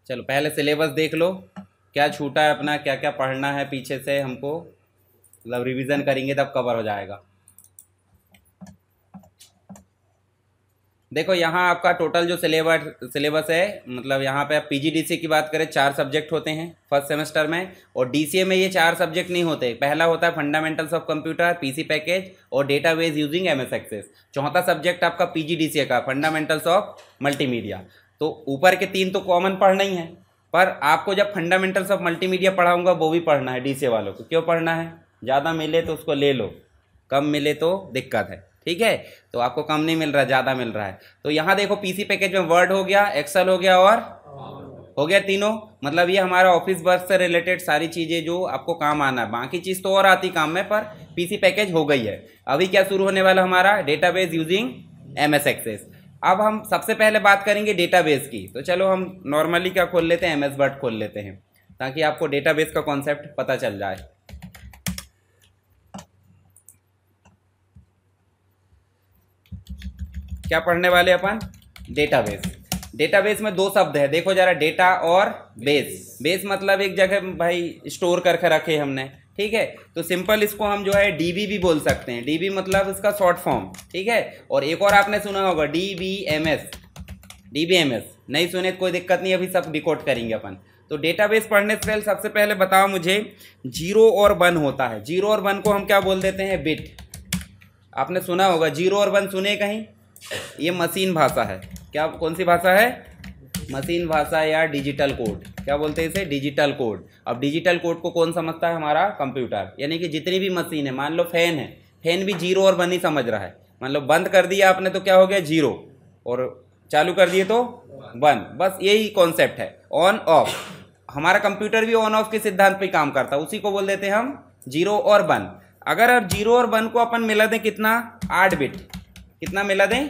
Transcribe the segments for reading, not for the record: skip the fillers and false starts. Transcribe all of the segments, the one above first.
चलो पहले सिलेबस देख लो, क्या छूटा है अपना, क्या क्या पढ़ना है पीछे से हमको, मतलब रिवीजन करेंगे तब कवर हो जाएगा। देखो यहाँ आपका टोटल जो सिलेबस है, मतलब यहाँ पे आप पीजीडीसीए की बात करें 4 सब्जेक्ट होते हैं फर्स्ट सेमेस्टर में, और डीसीए में ये 4 सब्जेक्ट नहीं होते। पहला होता है fundamentals of computer, PC package और डेटाबेस यूजिंग एमएस एक्सेस। चौथा सब्जेक्ट आपका पीजीडीसीए का फंडामेंटल्स ऑफ मल्टीमीडिया। तो ऊपर के 3 तो कॉमन पढ़ना ही है, पर आपको जब फंडामेंटल्स ऑफ मल्टीमीडिया पढ़ाऊंगा वो भी पढ़ना है डीसीए वालों को। क्यों पढ़ना है? ज़्यादा मिले तो उसको ले लो, कम मिले तो दिक्कत है। ठीक है, तो आपको कम नहीं मिल रहा, ज़्यादा मिल रहा है। तो यहाँ देखो पीसी पैकेज में वर्ड हो गया, एक्सेल हो गया और हो गया तीनों। मतलब ये हमारा ऑफिस वर्क से रिलेटेड सारी चीज़ें जो आपको काम आना है, बाकी चीज़ तो और आती काम में, पर पीसी पैकेज हो गई है। अभी क्या शुरू होने वाला हमारा? Database using MS Access. अब हम सबसे पहले बात करेंगे डेटाबेस की। तो चलो हम नॉर्मली क्या खोल लेते हैं, एमएस वर्ड खोल लेते हैं, ताकि आपको डेटाबेस का कॉन्सेप्ट पता चल जाए। क्या पढ़ने वाले अपन? डेटाबेस। डेटाबेस में 2 शब्द है, देखो जरा, डेटा और बेस। बेस मतलब एक जगह भाई स्टोर करके रखे हमने, ठीक है। तो सिंपल इसको हम जो है डीबी भी बोल सकते हैं। डीबी मतलब इसका शॉर्ट फॉर्म, ठीक है। और एक और आपने सुना होगा डीबीएमएस। डीबीएमएस नहीं सुने तो कोई दिक्कत नहीं, अभी सब डिकोड करेंगे अपन। तो डेटाबेस पढ़ने से पहले सबसे पहले बताओ मुझे, 0 और 1 होता है। 0 और 1 को हम क्या बोल देते हैं? बिट। आपने सुना होगा 0 और 1 सुने कहीं? ये मशीन भाषा है। क्या, कौन सी भाषा है? मशीन भाषा या डिजिटल कोड, क्या बोलते हैं इसे? Digital code. अब डिजिटल कोड को कौन समझता है? हमारा कंप्यूटर। यानी कि जितनी भी मशीन है, मान लो फैन है, फैन भी 0 और 1 ही समझ रहा है। मान लो बंद कर दिया आपने तो क्या हो गया? 0, और चालू कर दिए तो 1। बस यही कॉन्सेप्ट है, ऑन ऑफ। हमारा कंप्यूटर भी ऑन ऑफ के सिद्धांत पे काम करता है, उसी को बोल देते हैं हम 0 और 1। अगर अब 0 और 1 को अपन मिला दें कितना? 8 बिट। कितना मिला दें?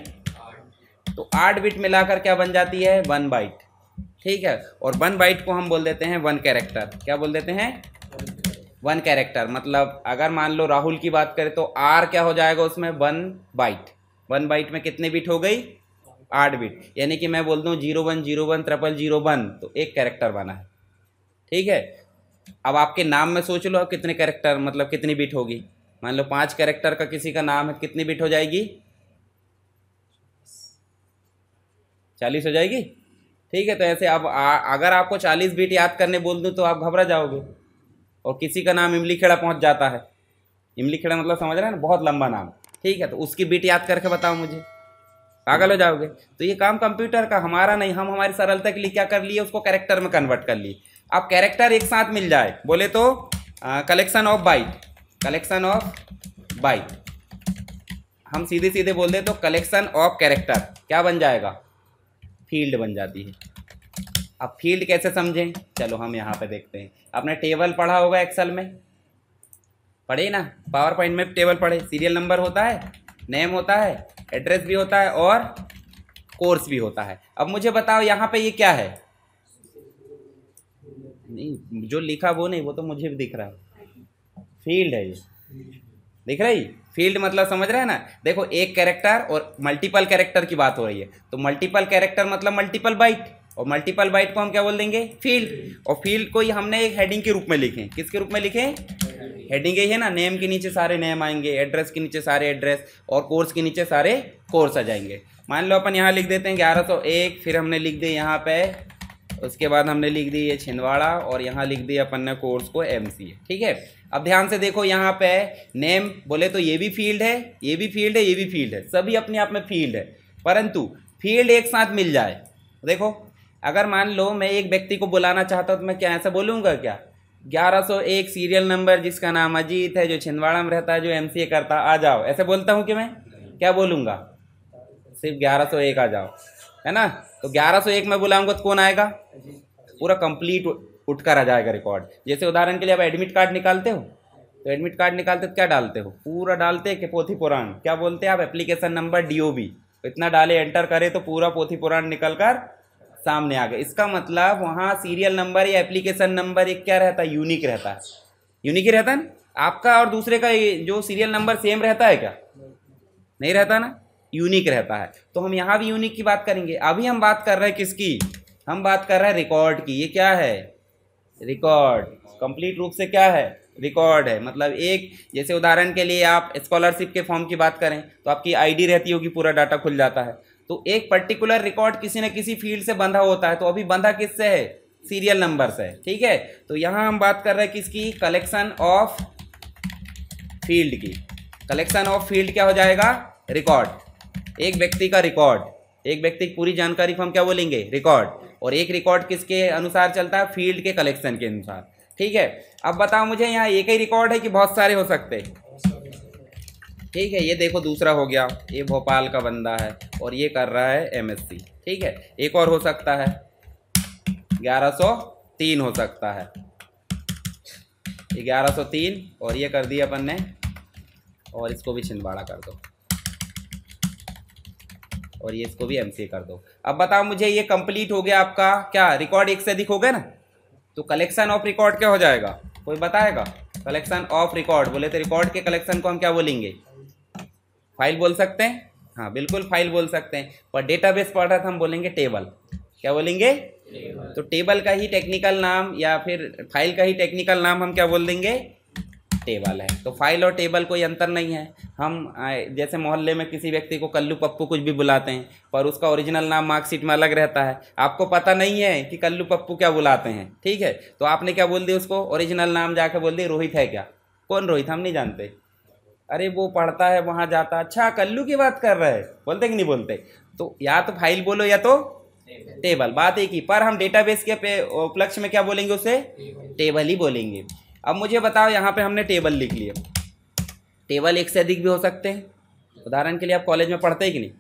तो 8 बिट मिलाकर क्या बन जाती है? 1 बाइट, ठीक है। और 1 बाइट को हम बोल देते हैं 1 कैरेक्टर। क्या बोल देते हैं? 1 कैरेक्टर। मतलब अगर मान लो राहुल की बात करें तो आर क्या हो जाएगा उसमें? 1 बाइट। 1 बाइट में कितने बिट हो गई? 8 बिट। यानी कि मैं बोल दूं 0101 0001, तो 1 कैरेक्टर बना है, ठीक है। अब आपके नाम में सोच लो कितने कैरेक्टर, मतलब कितनी बिट होगी। मान लो 5 कैरेक्टर का किसी का नाम है, कितनी बिट हो जाएगी? 40 हो जाएगी, ठीक है। तो ऐसे अब अगर आपको 40 बिट याद करने बोल दूं तो आप घबरा जाओगे। और किसी का नाम इमली खेड़ा पहुंच जाता है, इमली खेड़ा मतलब समझ रहे हैं ना, बहुत लंबा नाम, ठीक है। तो उसकी बिट याद करके बताओ मुझे, पागल हो जाओगे। तो ये काम कंप्यूटर का, हमारा नहीं। हम हमारी सरलता के लिए क्या कर लिए? उसको कैरेक्टर में कन्वर्ट कर लिए। अब कैरेक्टर एक साथ मिल जाए बोले तो collection of bite. Collection of bite हम सीधे सीधे बोल दे तो कलेक्शन ऑफ कैरेक्टर क्या बन जाएगा? फील्ड बन जाती है। अब फील्ड कैसे समझें? चलो हम यहाँ पे देखते हैं। आपने टेबल पढ़ा होगा एक्सेल में, पढ़े ना? पावर पॉइंट में टेबल पढ़े। सीरियल नंबर होता है, नेम होता है, एड्रेस भी होता है और कोर्स भी होता है। अब मुझे बताओ यहाँ पे ये क्या है? नहीं, जो लिखा वो नहीं, वो तो मुझे भी दिख रहा है, फील्ड है ये, दिख रही? फील्ड मतलब समझ रहे हैं ना? देखो एक कैरेक्टर और मल्टीपल कैरेक्टर की बात हो रही है, तो मल्टीपल कैरेक्टर मतलब मल्टीपल बाइट, और मल्टीपल बाइट को हम क्या बोल देंगे? फील्ड। और फील्ड को ही हमने एक हेडिंग के रूप में लिखे। किसके रूप में लिखे? हेडिंग ही है ना। नेम के नीचे सारे नेम आएंगे, एड्रेस के नीचे सारे एड्रेस, और कोर्स के नीचे सारे कोर्स आ जाएंगे। मान लो अपन यहाँ लिख देते हैं 1101, फिर हमने लिख दिया यहाँ पे, उसके बाद हमने लिख दी ये छिंदवाड़ा, और यहाँ लिख दिया अपन ने कोर्स को MCA, ठीक है। अब ध्यान से देखो यहाँ पे नेम बोले तो ये भी फील्ड है, ये भी फील्ड है, ये भी फील्ड है, सभी अपने आप में फील्ड है। परंतु फील्ड एक साथ मिल जाए, देखो अगर मान लो मैं एक व्यक्ति को बुलाना चाहता हूँ तो मैं क्या ऐसा बोलूँगा क्या? 1101 सीरियल नंबर जिसका नाम अजीत है, जो छिंदवाड़ा में रहता है, जो MCA करता, आ जाओ, ऐसे बोलता हूँ कि मैं क्या बोलूँगा? सिर्फ 1101 आ जाओ, है ना। तो 1101 में बुलाऊंगा तो कौन आएगा? पूरा कंप्लीट उठकर आ जाएगा रिकॉर्ड। जैसे उदाहरण के लिए आप एडमिट कार्ड निकालते हो, तो एडमिट कार्ड निकालते तो क्या डालते हो? पूरा डालते हैं कि पोथी पुराण, क्या बोलते हैं आप? एप्लीकेशन नंबर DOB, इतना डाले, एंटर करे तो पूरा पोथी पुराण निकल कर सामने आ गया। इसका मतलब वहाँ सीरियल नंबर या एप्लीकेशन नंबर एक क्या रहता है? यूनिक रहता है। यूनिक ही रहता है ना। आपका और दूसरे का जो सीरियल नंबर सेम रहता है क्या? नहीं रहता ना, यूनिक रहता है। तो हम यहाँ भी यूनिक की बात करेंगे। अभी हम बात कर रहे हैं किसकी? हम बात कर रहे हैं रिकॉर्ड की। ये क्या है? रिकॉर्ड। कंप्लीट रूप से क्या है? रिकॉर्ड है। मतलब एक, जैसे उदाहरण के लिए आप स्कॉलरशिप के फॉर्म की बात करें तो आपकी आईडी रहती होगी, पूरा डाटा खुल जाता है। तो एक पर्टिकुलर रिकॉर्ड किसी न किसी फील्ड से बंधा होता है, तो अभी बंधा किससे है? सीरियल नंबर से। ठीक है, तो यहाँ हम बात कर रहे हैं किसकी? कलेक्शन ऑफ फील्ड की। कलेक्शन ऑफ फील्ड क्या हो जाएगा? रिकॉर्ड। एक व्यक्ति का रिकॉर्ड, एक व्यक्ति की पूरी जानकारी को हम क्या बोलेंगे? रिकॉर्ड। और एक रिकॉर्ड किसके अनुसार चलता है? फील्ड के कलेक्शन के अनुसार। ठीक है, अब बताओ मुझे यहाँ एक ही रिकॉर्ड है कि बहुत सारे हो सकते हैं? ठीक है, ये देखो दूसरा हो गया, ये भोपाल का बंदा है और ये कर रहा है एमएससी। ठीक है, एक और हो सकता है 1103 हो सकता है, 1103, और ये कर दिया अपन ने, और इसको भी छिंदवाड़ा कर दो, और ये इसको भी एमसीए कर दो। अब बताओ मुझे, ये कंप्लीट हो गया आपका क्या? रिकॉर्ड एक से अधिक हो गए ना, तो कलेक्शन ऑफ रिकॉर्ड क्या हो जाएगा? कोई बताएगा? कलेक्शन ऑफ रिकॉर्ड बोले तो रिकॉर्ड के कलेक्शन को हम क्या बोलेंगे? फाइल बोल सकते हैं। हाँ बिल्कुल फाइल बोल सकते हैं, पर डेटाबेस पढ़ रहा था हम बोलेंगे टेबल। क्या बोलेंगे? तो टेबल का ही टेक्निकल नाम या फिर फाइल का ही टेक्निकल नाम हम क्या बोल देंगे? टेबल है। तो फाइल और टेबल कोई अंतर नहीं है। हम जैसे मोहल्ले में किसी व्यक्ति को कल्लू पप्पू कुछ भी बुलाते हैं, पर उसका ओरिजिनल नाम मार्कशीट में अलग रहता है। आपको पता नहीं है कि कल्लू पप्पू क्या बुलाते हैं, ठीक है, तो आपने क्या बोल दिया उसको? ओरिजिनल नाम जाके बोल दिया रोहित है क्या? कौन रोहित? हम नहीं जानते। अरे वो पढ़ता है वहाँ जाता। अच्छा, कल्लू की बात कर रहे हैं, बोलते कि नहीं बोलते? तो या तो फाइल बोलो या तो टेबल, बात एक ही। पर हम डेटाबेस के उपलक्ष्य में क्या बोलेंगे? उसे टेबल ही बोलेंगे। अब मुझे बताओ, यहाँ पे हमने टेबल लिख लिया, टेबल एक से अधिक भी हो सकते हैं। उदाहरण के लिए आप कॉलेज में पढ़ते हैं कि नहीं,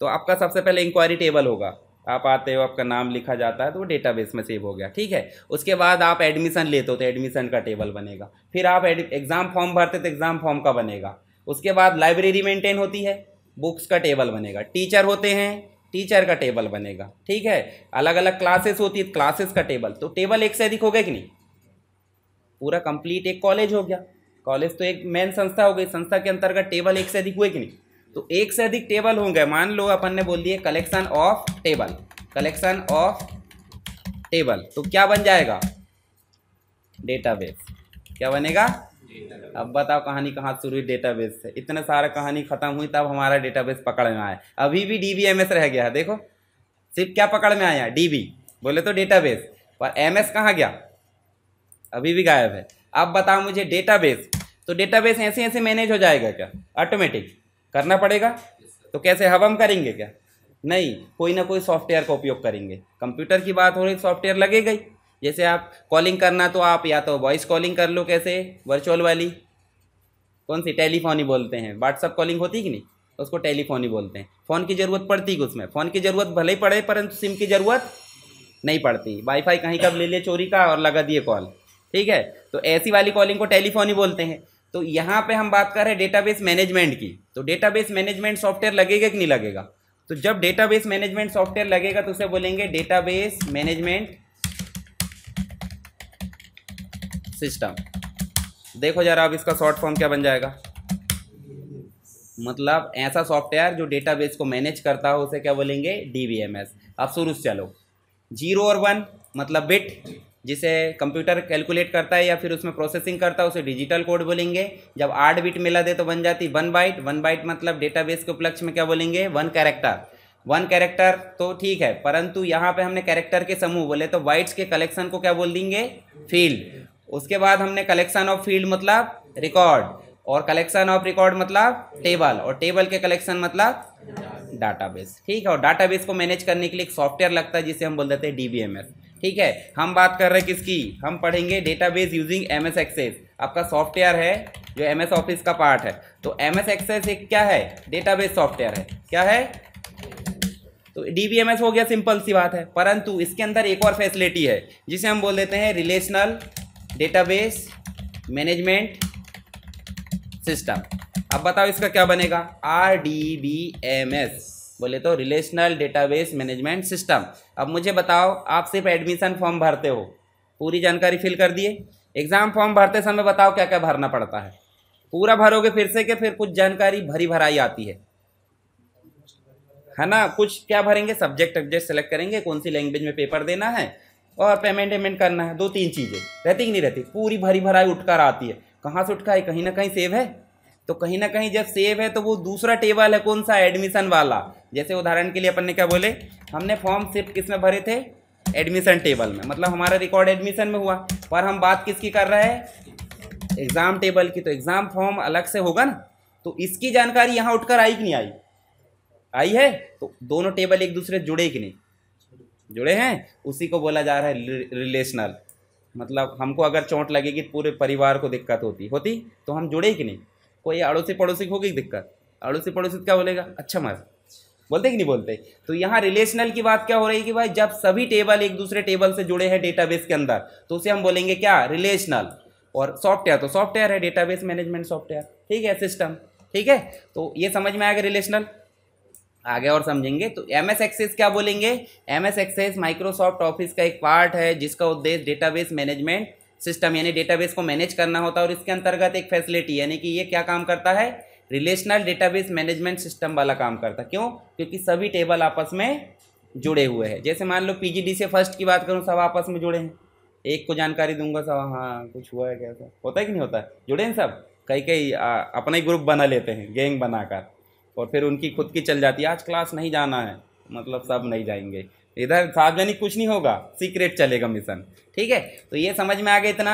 तो आपका सबसे पहले इंक्वायरी टेबल होगा। आप आते हो, आपका नाम लिखा जाता है, तो वो डेटाबेस में सेव हो गया। ठीक है, उसके बाद आप एडमिशन लेते हो तो एडमिशन का टेबल बनेगा। फिर आप एग्ज़ाम फॉर्म भरते तो एग्ज़ाम फॉर्म का बनेगा। उसके बाद लाइब्रेरी मेंटेन होती है, बुक्स का टेबल बनेगा। टीचर होते हैं, टीचर का टेबल बनेगा। ठीक है, अलग अलग क्लासेस होती है, क्लासेस का टेबल। तो टेबल एक से अधिक हो गया कि नहीं? पूरा कंप्लीट एक कॉलेज हो गया। कॉलेज तो एक मेन संस्था हो गई, संस्था के अंतर्गत टेबल एक से अधिक हुए कि नहीं? तो एक से अधिक टेबल होंगे। मान लो अपन ने बोल दिए collection of table, collection of table, तो क्या बन जाएगा? डेटाबेस। क्या बनेगा? अब बताओ कहानी कहाँ शुरू हुई? डेटाबेस से। इतने सारा कहानी खत्म हुई तब हमारा डेटाबेस पकड़ में आया। अभी भी डीबीएमएस रह गया है। देखो सिर्फ क्या पकड़ में आया? डीबी बोले तो डेटाबेस, पर एमएस कहाँ गया? अभी भी गायब है। अब बताओ मुझे डेटाबेस, तो डेटाबेस ऐसे ऐसे मैनेज हो जाएगा क्या? ऑटोमेटिक करना पड़ेगा। तो कैसे? हम करेंगे क्या? नहीं, कोई ना कोई सॉफ्टवेयर का उपयोग करेंगे। कंप्यूटर की बात हो रही, सॉफ्टवेयर लगेगा ही। जैसे आप कॉलिंग करना तो आप या तो वॉइस कॉलिंग कर लो, कैसे? वर्चुअल वाली, कौन सी? टेलीफोन ही बोलते हैं। व्हाट्सअप कॉलिंग होती कि नहीं, उसको टेलीफोन ही बोलते हैं। फ़ोन की ज़रूरत पड़ती कि उसमें? फ़ोन की ज़रूरत भले ही पड़े, परंतु सिम की ज़रूरत नहीं पड़ती। वाईफाई कहीं का ले लिए चोरी का और लगा दिए कॉल। ठीक है, तो ऐसी वाली कॉलिंग को टेलीफोन ही बोलते हैं। तो यहाँ पे हम बात कर रहे हैं डेटाबेस मैनेजमेंट की। तो डेटाबेस मैनेजमेंट सॉफ्टवेयर लगेगा कि नहीं लगेगा? तो जब डेटाबेस मैनेजमेंट सॉफ्टवेयर लगेगा तो उसे बोलेंगे डेटाबेस मैनेजमेंट सिस्टम। देखो जरा अब इसका शॉर्ट फॉर्म क्या बन जाएगा? मतलब ऐसा सॉफ्टवेयर जो डेटाबेस को मैनेज करता हो उसे क्या बोलेंगे? डीबीएमएस। अब शुरू से चलो, 0 और 1 मतलब बिट, जिसे कंप्यूटर कैलकुलेट करता है या फिर उसमें प्रोसेसिंग करता है, उसे डिजिटल कोड बोलेंगे। जब 8 बिट मिला दे तो बन जाती 1 बाइट। 1 बाइट मतलब डेटाबेस के उपलक्ष्य में क्या बोलेंगे? 1 कैरेक्टर। 1 कैरेक्टर तो ठीक है, परंतु यहाँ पे हमने कैरेक्टर के समूह बोले तो बाइट्स के कलेक्शन को क्या बोल देंगे? फील्ड। उसके बाद हमने कलेक्शन ऑफ फील्ड मतलब रिकॉर्ड, और कलेक्शन ऑफ रिकॉर्ड मतलब टेबल, और टेबल के कलेक्शन मतलब डाटाबेस। ठीक है, और डाटाबेस को मैनेज करने के लिए एक सॉफ्टवेयर लगता है जिसे हम बोल देते हैं डीबीएमएस। ठीक है, हम बात कर रहे हैं किसकी? हम पढ़ेंगे डेटाबेस यूजिंग एमएस एक्सेस। आपका सॉफ्टवेयर है जो एमएस ऑफिस का पार्ट है। तो एमएस एक्सेस एक क्या है? डेटाबेस सॉफ्टवेयर है। क्या है? तो डीबीएमएस हो गया, सिंपल सी बात है। परंतु इसके अंदर एक और फैसिलिटी है जिसे हम बोल देते हैं रिलेशनल डेटाबेस मैनेजमेंट सिस्टम। अब बताओ इसका क्या बनेगा? RDBMS बोले तो रिलेशनल डेटाबेस मैनेजमेंट सिस्टम। अब मुझे बताओ, आप सिर्फ एडमिशन फॉर्म भरते हो, पूरी जानकारी फिल कर दिए। एग्ज़ाम फॉर्म भरते समय बताओ क्या क्या भरना पड़ता है? पूरा भरोगे फिर से कि फिर कुछ जानकारी भरी भराई आती है? है ना, कुछ क्या भरेंगे, सब्जेक्ट सब्जेक्ट सेलेक्ट करेंगे, कौन सी लैंग्वेज में पेपर देना है और पेमेंट करना है, 2-3 चीज़ें रहती कि नहीं रहती, पूरी भरी भराई उठकर आती है। कहाँ से उठकर आई, कहीं ना कहीं सेव है। तो कहीं ना कहीं जब सेव है तो वो दूसरा टेबल है कौन सा, एडमिशन वाला। जैसे उदाहरण के लिए अपन ने क्या बोले, हमने फॉर्म सिर्फ किस में भरे थे, एडमिशन टेबल में, मतलब हमारा रिकॉर्ड एडमिशन में हुआ। पर हम बात किसकी कर रहे हैं, एग्जाम टेबल की। तो एग्जाम फॉर्म अलग से होगा ना, तो इसकी जानकारी यहाँ उठकर आई कि नहीं आई, आई है। तो दोनों टेबल एक दूसरे जुड़े कि नहीं जुड़े हैं, उसी को बोला जा रहा है रिलेशनल। मतलब हमको अगर चोट लगेगी तो पूरे परिवार को दिक्कत होती तो हम जुड़े कि नहीं। कोई अड़ोसी पड़ोसी को होगी दिक्कत, अड़ोसी पड़ोसी क्या बोलेगा, अच्छा मत बोलते कि नहीं बोलते। तो यहाँ रिलेशनल की बात क्या हो रही है कि भाई जब सभी टेबल एक दूसरे टेबल से जुड़े हैं डेटाबेस के अंदर, तो उसे हम बोलेंगे क्या, रिलेशनल। और सॉफ्टवेयर तो सॉफ्टवेयर है, डेटाबेस मैनेजमेंट सॉफ्टवेयर, ठीक है, सिस्टम, ठीक है। तो ये समझ में आएगा रिलेशनल। आगे और समझेंगे। तो एमएस एक्सेस क्या बोलेंगे, एमएस एक्सेस माइक्रोसॉफ्ट ऑफिस का एक पार्ट है जिसका उद्देश्य डेटाबेस मैनेजमेंट सिस्टम यानी डेटाबेस को मैनेज करना होता है। और इसके अंतर्गत एक फैसिलिटी यानी कि ये क्या काम करता है, रिलेशनल डेटाबेस मैनेजमेंट सिस्टम वाला काम करता है। क्यों, क्योंकि सभी टेबल आपस में जुड़े हुए हैं। जैसे मान लो पीजीडी से फर्स्ट की बात करूँ, सब आपस में जुड़े हैं, एक को जानकारी दूंगा सब, हाँ कुछ हुआ है कैसा, होता है कि नहीं होता है, जुड़े हैं सब। कई अपना ही ग्रुप बना लेते हैं गैंग बनाकर, और फिर उनकी खुद की चल जाती है, आज क्लास नहीं जाना है, मतलब सब नहीं जाएंगे, इधर सार्वजनिक कुछ नहीं होगा, सीक्रेट चलेगा मिशन, ठीक है। तो ये समझ में आ गया इतना।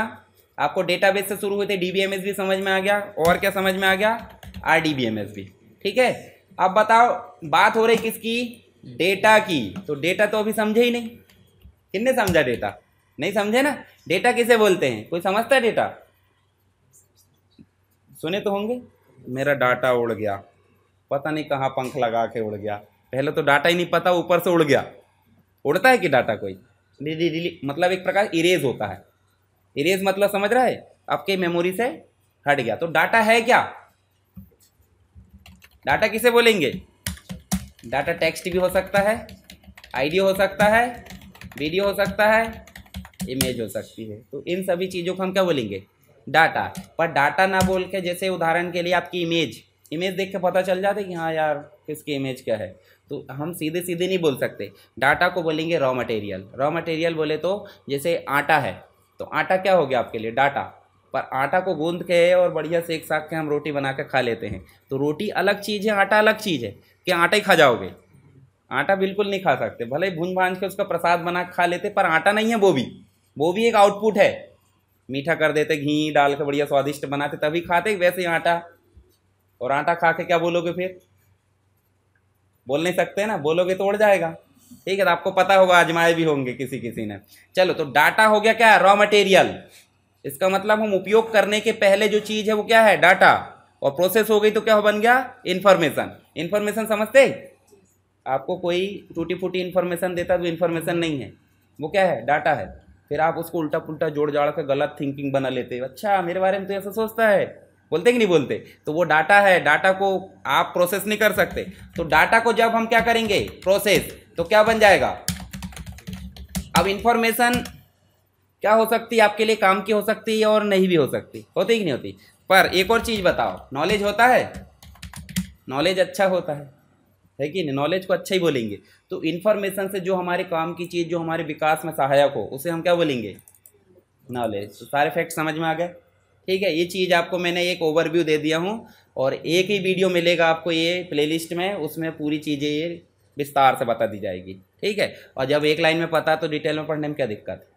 आपको डेटाबेस से शुरू हुए थे, डीबीएमएस भी समझ में आ गया, और क्या समझ में आ गया, आरडीबीएमएस भी, ठीक है। अब बताओ बात हो रही किसकी, डेटा की। तो डेटा तो अभी समझे ही नहीं, किसने समझा, डेटा नहीं समझे ना। डेटा किसे बोलते हैं, कोई समझता है डेटा, सुने तो होंगे, मेरा डाटा उड़ गया, पता नहीं कहाँ पंख लगा के उड़ गया। पहले तो डाटा ही नहीं पता, ऊपर से उड़ गया। उड़ता है कि डाटा कोई, मतलब एक प्रकार इरेज होता है। इरेज मतलब समझ रहा है, आपके मेमोरी से हट गया। तो डाटा है क्या, डाटा किसे बोलेंगे, डाटा टेक्स्ट भी हो सकता है, आईडियो हो सकता है, वीडियो हो सकता है, इमेज हो सकती है। तो इन सभी चीज़ों को हम क्या बोलेंगे, डाटा। पर डाटा ना बोल के, जैसे उदाहरण के लिए आपकी इमेज देख के पता चल जाता है कि हाँ यार किसकी इमेज क्या है, तो हम सीधे सीधे नहीं बोल सकते। डाटा को बोलेंगे रॉ मटेरियल। रॉ मटेरियल बोले तो जैसे आटा है, तो आटा क्या हो गया आपके लिए, डाटा। पर आटा को गूंद के और बढ़िया सेक साक के हम रोटी बना के खा लेते हैं। तो रोटी अलग चीज़ है, आटा अलग चीज़ है। क्या आटा ही खा जाओगे, आटा बिल्कुल नहीं खा सकते, भले ही भून भांज के उसका प्रसाद बना के खा लेते, पर आटा नहीं है वो भी एक आउटपुट है। मीठा कर देते, घी डाल के बढ़िया स्वादिष्ट बनाते तभी खाते, वैसे ही आटा। और आटा खा के क्या बोलोगे, फिर बोल नहीं सकते ना, बोलोगे तो उड़ जाएगा, ठीक है। तो आपको पता होगा, आजमाए भी होंगे किसी ने। चलो, तो डाटा हो गया क्या, रॉ मटेरियल। इसका मतलब हम उपयोग करने के पहले जो चीज़ है वो क्या है, डाटा। और प्रोसेस हो गई तो क्या बन गया, इन्फॉर्मेशन। इन्फॉर्मेशन समझते, आपको कोई टूटी फूटी इन्फॉर्मेशन देता तो इन्फॉर्मेशन नहीं है, वो क्या है, डाटा है। फिर आप उसको उल्टा पुल्टा जोड़ जाड़ कर गलत थिंकिंग बना लेते हो, अच्छा मेरे बारे में तो ऐसा सोचता है, बोलते कि नहीं बोलते। तो वो डाटा है, डाटा को आप प्रोसेस नहीं कर सकते। तो डाटा को जब हम क्या करेंगे, प्रोसेस, तो क्या बन जाएगा। अब इंफॉर्मेशन क्या हो सकती है, आपके लिए काम की हो सकती है और नहीं भी हो सकती, होती कि नहीं होती। पर एक और चीज़ बताओ, नॉलेज होता है, नॉलेज अच्छा होता है कि नहीं, नॉलेज को अच्छा ही बोलेंगे। तो इन्फॉर्मेशन से जो हमारे काम की चीज़, जो हमारे विकास में सहायक हो, उसे हम क्या बोलेंगे, नॉलेज। तो सारे फैक्ट समझ में आ गए, ठीक है। ये चीज़ आपको मैंने एक ओवरव्यू दे दिया हूँ, और एक ही वीडियो मिलेगा आपको ये प्लेलिस्ट में, उसमें पूरी चीज़ें ये विस्तार से बता दी जाएगी, ठीक है। और जब एक लाइन में पता तो डिटेल में पढ़ने में क्या दिक्कत है,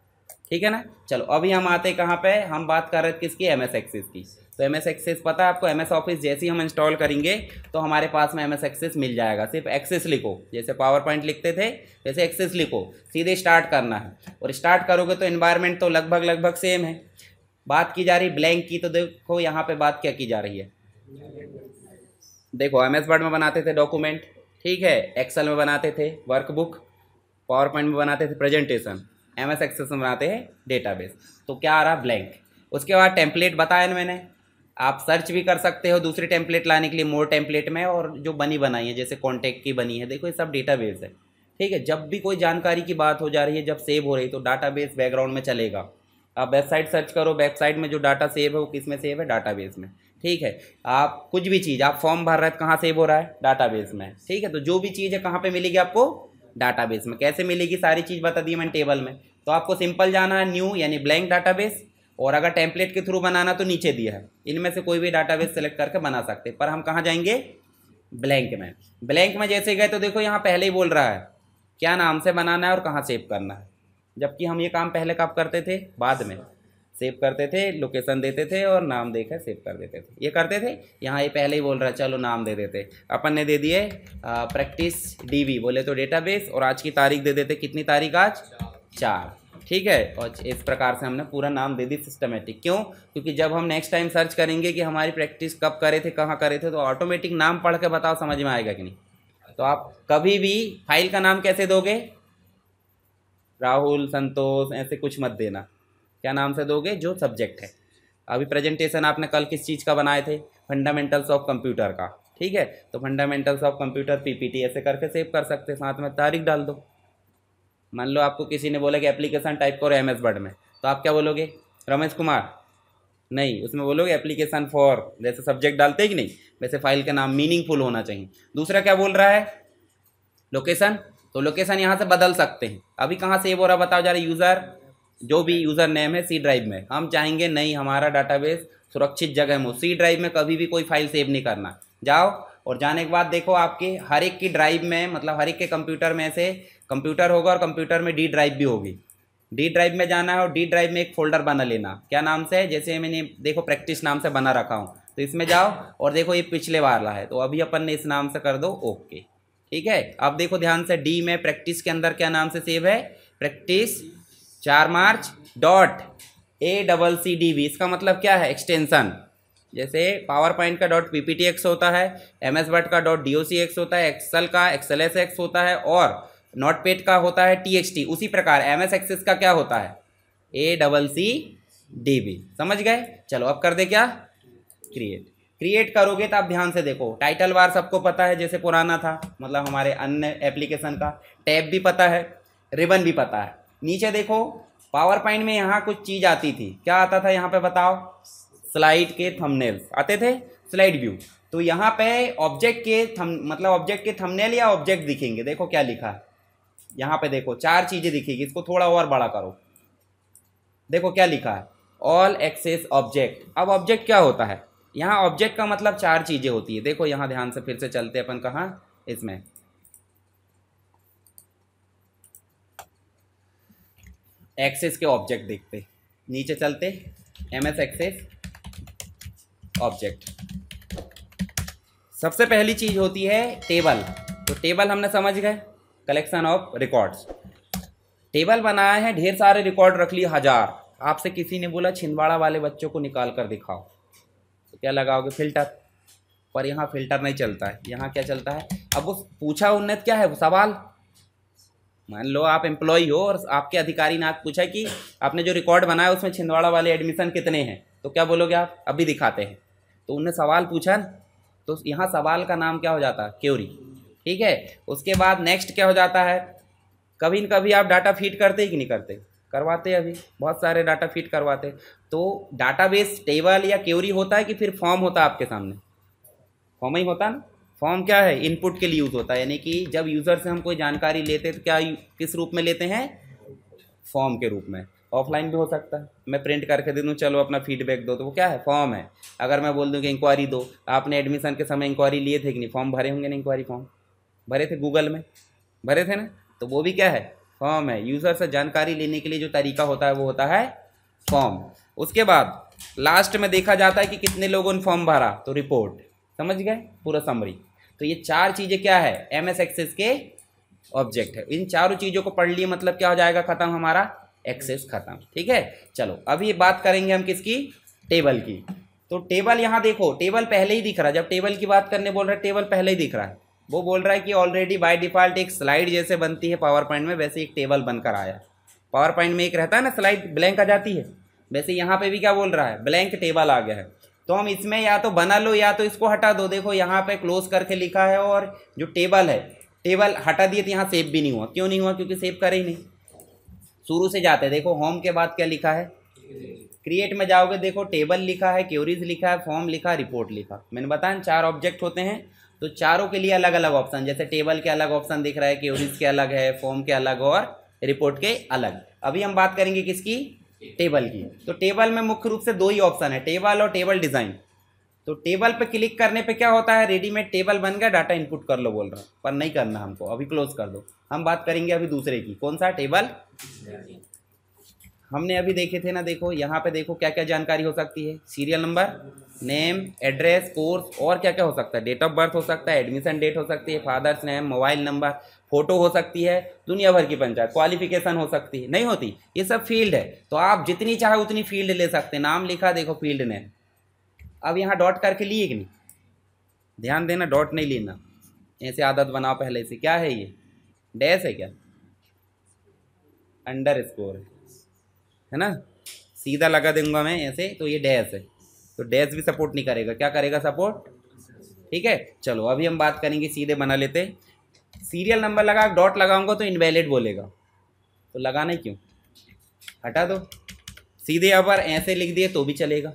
ठीक है ना। चलो अभी हम आते हैं कहाँ पे, हम बात कर रहे थे किसकी, एमएस एक्सेस की। तो एमएस एक्सेस पता है आपको, एमएस ऑफिस जैसे ही हम इंस्टॉल करेंगे तो हमारे पास में एमएस एक्सेस मिल जाएगा। सिर्फ एक्सेस लिखो, जैसे पावर पॉइंट लिखते थे वैसे एक्सेस लिखो, सीधे स्टार्ट करना है। और स्टार्ट करोगे तो एनवायरनमेंट तो लगभग सेम है। बात की जा रही ब्लैंक की, तो देखो यहाँ पे बात क्या की जा रही है, देखो एमएस वर्ड में बनाते थे डॉक्यूमेंट, ठीक है, एक्सेल में बनाते थे वर्कबुक, पावर पॉइंट में बनाते थे प्रेजेंटेशन, एमएस एक्सेस में बनाते हैं डेटाबेस। तो क्या आ रहा, ब्लैंक। उसके बाद टेम्पलेट बताया ना मैंने, आप सर्च भी कर सकते हो दूसरी टेम्पलेट लाने के लिए मोर टेम्पलेट में, और जो बनी बनाई है जैसे कॉन्टैक्ट की बनी है, देखो ये सब डेटाबेस है, ठीक है। जब भी कोई जानकारी की बात हो जा रही है, जब सेव हो रही है, तो डाटाबेस बैकग्राउंड में चलेगा। आप वेबसाइट सर्च करो, वेबसाइट में जो डाटा सेव है वो किस में सेव है, डाटाबेस में, ठीक है। आप कुछ भी चीज़ आप फॉर्म भर रहे हैं कहाँ सेव हो रहा है, डाटाबेस में, ठीक है। तो जो भी चीज़ है कहाँ पे मिलेगी आपको, डाटाबेस में। कैसे मिलेगी सारी चीज़ बता दी मैंने टेबल में। तो आपको सिंपल जाना है न्यू यानी ब्लैंक डाटाबेस, और अगर टेम्पलेट के थ्रू बनाना तो नीचे दिया है, इनमें से कोई भी डाटाबेस सेलेक्ट करके बना सकते हैं। पर हम कहाँ जाएंगे, ब्लैंक में। ब्लैंक में जैसे गए तो देखो यहाँ पहले ही बोल रहा है क्या नाम से बनाना है और कहाँ सेव करना है, जबकि हम ये काम पहले कब करते थे, बाद में सेव करते थे, लोकेशन देते थे और नाम देकर सेव कर देते थे, ये करते थे। यहाँ ये पहले ही बोल रहा है चलो नाम दे देते, अपन ने दे दिए प्रैक्टिस डीबी, बोले तो डेटाबेस, और आज की तारीख दे देते, कितनी तारीख आज, 4, ठीक है। और इस प्रकार से हमने पूरा नाम दे दी सिस्टमेटिक। क्यों, क्योंकि जब हम नेक्स्ट टाइम सर्च करेंगे कि हमारी प्रैक्टिस कब करे थे, कहाँ करे थे, तो ऑटोमेटिक नाम पढ़ के बताओ समझ में आएगा कि नहीं। तो आप कभी भी फाइल का नाम कैसे दोगे, राहुल, संतोष, ऐसे कुछ मत देना। क्या नाम से दोगे, जो सब्जेक्ट है। अभी प्रेजेंटेशन आपने कल किस चीज़ का बनाए थे, फंडामेंटल्स ऑफ कंप्यूटर का, ठीक है। तो फंडामेंटल्स ऑफ कंप्यूटर पीपीटी ऐसे करके सेव कर सकते, साथ में तारीख डाल दो। मान लो आपको किसी ने बोला कि एप्लीकेशन टाइप करो एमएस वर्ड में, तो आप क्या बोलोगे, रमेश कुमार, नहीं, उसमें बोलोगे एप्लीकेशन फॉर, जैसे सब्जेक्ट डालते हैं कि नहीं, वैसे फाइल का नाम मीनिंगफुल होना चाहिए। दूसरा क्या बोल रहा है, लोकेशन, तो लोकेशन यहाँ से बदल सकते हैं। अभी कहाँ सेव हो रहा बताओ जरा, यूज़र, जो भी यूज़र नेम है सी ड्राइव में, हम चाहेंगे नहीं हमारा डाटाबेस सुरक्षित जगह में हो, सी ड्राइव में कभी भी कोई फाइल सेव नहीं करना। जाओ और जाने के बाद देखो आपके हर एक की ड्राइव में, मतलब हर एक के कंप्यूटर में से कंप्यूटर होगा और कंप्यूटर में डी ड्राइव भी होगी। डी ड्राइव में जाना है और डी ड्राइव में एक फोल्डर बना लेना, क्या नाम से, जैसे मैंने देखो प्रैक्टिस नाम से बना रखा हूँ, तो इसमें जाओ और देखो ये पिछले वाला है, तो अभी अपन ने इस नाम से कर दो ओके, ठीक है। अब देखो ध्यान से, डी में प्रैक्टिस के अंदर क्या नाम से सेव है, प्रैक्टिस 4 मार्च डॉट ACCDB। इसका मतलब क्या है, एक्सटेंशन। जैसे पावर पॉइंट का डॉट PPTX होता है, MS वर्ड का डॉट DOCX होता है, एक्सेल का XLSX होता है, और नोटपैड का होता है TXT। उसी प्रकार MS एक्सेस का क्या होता है, ACCDB। समझ गए। चलो अब कर दे क्या, क्रिएट करोगे तो आप ध्यान से देखो, टाइटल बार सबको पता है जैसे पुराना था, मतलब हमारे अन्य एप्लीकेशन का, टैब भी पता है, रिबन भी पता है। नीचे देखो पावर पॉइंट में यहाँ कुछ चीज़ आती थी, क्या आता था यहाँ पे बताओ, स्लाइड के थंबनेल्स आते थे, स्लाइड व्यू। तो यहाँ पे ऑब्जेक्ट के मतलब ऑब्जेक्ट के थंबनेल या ऑब्जेक्ट दिखेंगे। देखो क्या लिखा है यहाँ पे, देखो 4 चीज़ें दिखेगी, इसको थोड़ा और बड़ा करो, देखो क्या लिखा है, ऑल एक्सेस ऑब्जेक्ट। अब ऑब्जेक्ट क्या होता है, यहाँ ऑब्जेक्ट का मतलब 4 चीज़ें होती है। देखो यहाँ ध्यान से फिर से चलते अपन कहाँ, इसमें एक्सेस के ऑब्जेक्ट देखते, नीचे चलते, MS एक्सेस ऑब्जेक्ट। सबसे पहली चीज होती है टेबल। तो टेबल हमने समझ गए, कलेक्शन ऑफ रिकॉर्ड्स। टेबल बनाया है, ढेर सारे रिकॉर्ड रख लिए 1000। आपसे किसी ने बोला छिंदवाड़ा वाले बच्चों को निकाल कर दिखाओ, तो क्या लगाओगे, फिल्टर। पर यहाँ फिल्टर नहीं चलता है, यहाँ क्या चलता है। अब वो पूछा उन्नत क्या है, वो सवाल, मान लो आप एम्प्लॉय हो और आपके अधिकारी ने आपको पूछा कि आपने जो रिकॉर्ड बनाया उसमें छिंदवाड़ा वाले एडमिशन कितने हैं, तो क्या बोलोगे आप, अभी दिखाते हैं। तो उन्हें सवाल पूछा, तो यहाँ सवाल का नाम क्या हो जाता है, क्वेरी, ठीक है। उसके बाद नेक्स्ट क्या हो जाता है, कभी न कभी आप डाटा फीड करते ही कि नहीं करते, करवाते, अभी बहुत सारे डाटा फीड करवाते। तो डाटाबेस टेबल या क्वेरी होता है कि फिर फॉर्म होता है आपके सामने, फॉर्म ही होता है ना। फॉर्म क्या है, इनपुट के लिए यूज़ होता है, यानी कि जब यूज़र से हम कोई जानकारी लेते हैं तो क्या किस रूप में लेते हैं, फॉर्म के रूप में। ऑफलाइन भी हो सकता है, मैं प्रिंट करके दे दूँ चलो अपना फीडबैक दो, तो वो क्या है, फॉर्म है। अगर मैं बोल दूँ कि इंक्वायरी दो, आपने एडमिशन के समय इंक्वायरी लिए थे कि नहीं, फॉर्म भरे होंगे ना, इंक्वायरी फॉर्म भरे थे, गूगल में भरे थे ना, तो वो भी क्या है, फॉर्म है। यूज़र से जानकारी लेने के लिए जो तरीका होता है वो होता है फॉर्म। उसके बाद लास्ट में देखा जाता है कि कितने लोगों ने फॉर्म भरा, तो रिपोर्ट, समझ गए, पूरा समरी। तो ये 4 चीज़ें क्या है, MS एक्सेस के ऑब्जेक्ट है। इन चारों चीज़ों को पढ़ लिए मतलब क्या हो जाएगा, खत्म हमारा एक्सेस खत्म, ठीक है। चलो अभी बात करेंगे हम किसकी, टेबल की। तो टेबल यहाँ देखो, टेबल पहले ही दिख रहा है, जब टेबल की बात करने बोल रहा है टेबल पहले ही दिख रहा है। वो बोल रहा है कि ऑलरेडी बाय डिफ़ॉल्ट एक स्लाइड जैसे बनती है पावर पॉइंट में, वैसे एक टेबल बनकर आया। पावर पॉइंट में एक रहता है ना स्लाइड ब्लैंक आ जाती है, वैसे यहाँ पे भी क्या बोल रहा है, ब्लैंक टेबल आ गया है। तो हम इसमें या तो बना लो या तो इसको हटा दो। देखो यहाँ पे क्लोज करके लिखा है, और जो टेबल है, टेबल हटा दिए तो यहाँ सेव भी नहीं हुआ। क्यों नहीं हुआ, क्योंकि सेव करे ही नहीं। शुरू से जाते हैं, देखो होम के बाद क्या लिखा है, क्रिएट में जाओगे, देखो टेबल लिखा है, क्वेरीज लिखा है, फॉर्म लिखा है, रिपोर्ट लिखा। मैंने बताया 4 ऑब्जेक्ट होते हैं, तो चारों के लिए अलग अलग ऑप्शन, जैसे टेबल के अलग ऑप्शन दिख रहा है, क्वेरीज के अलग है, फॉर्म के अलग और रिपोर्ट के अलग। अभी हम बात करेंगे किसकी, टेबल की। तो टेबल में मुख्य रूप से 2 ही ऑप्शन है, टेबल और टेबल डिज़ाइन। तो टेबल पे क्लिक करने पे क्या होता है, रेडीमेड टेबल बन गया, डाटा इनपुट कर लो बोल रहा हूँ, पर नहीं करना हमको, अभी क्लोज कर दो। हम बात करेंगे अभी दूसरे की, कौन सा, टेबल। हमने अभी देखे थे ना, देखो यहाँ पे देखो क्या क्या जानकारी हो सकती है, serial number, name, address, course, और क्या क्या हो सकता है, डेट ऑफ बर्थ हो सकता है, एडमिशन डेट हो सकती है, father's name, mobile number, photo हो सकती है, दुनिया भर की पंचायत, क्वालिफिकेशन हो सकती है, नहीं होती, ये सब फील्ड है। तो आप जितनी चाहे उतनी फील्ड ले सकते हैं। नाम लिखा, देखो फील्ड नेम। अब यहाँ डॉट करके लिए कि नहीं, ध्यान देना, डॉट नहीं लेना, ऐसे आदत बनाओ पहले से। क्या है ये, डैश है क्या, अंडर स्कोर है ना, सीधा लगा दूंगा मैं ऐसे, तो ये डैश है, तो डैश भी सपोर्ट नहीं करेगा, क्या करेगा, सपोर्ट। ठीक है, चलो अभी हम बात करेंगे, सीधे बना लेते। सीरियल नंबर लगा, डॉट लगाऊंगा तो इनवैलिड बोलेगा, तो लगाना ही क्यों, हटा दो। सीधे अगर ऐसे लिख दिए तो भी चलेगा,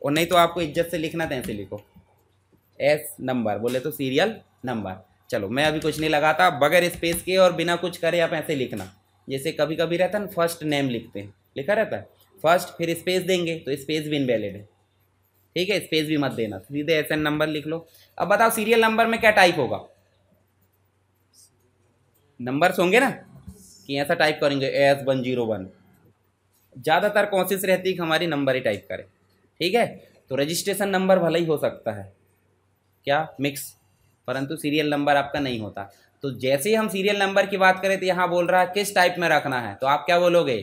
और नहीं तो आपको इज्जत से लिखना तो ऐसे लिखो, एस नंबर बोले तो सीरियल नंबर। चलो मैं अभी कुछ नहीं लगाता, बगैर स्पेस के और बिना कुछ करे आप ऐसे लिखना। जैसे कभी कभी रहता है ना, फर्स्ट नेम लिखते हैं, लिखा रहता है फर्स्ट, फिर स्पेस देंगे तो स्पेस भी इनवैलिड है। ठीक है, स्पेस भी मत देना, सीधे एसएन नंबर लिख लो। अब बताओ सीरियल नंबर में क्या टाइप होगा, नंबर्स होंगे ना, कि ऐसा टाइप करेंगे S101। ज़्यादातर कोशिश रहती है कि हमारी नंबर ही टाइप करें। ठीक है, तो रजिस्ट्रेशन नंबर भले ही हो सकता है क्या, मिक्स, परंतु सीरियल नंबर आपका नहीं होता। तो जैसे ही हम सीरियल नंबर की बात करें तो यहाँ बोल रहा है किस टाइप में रखना है, तो आप क्या बोलोगे,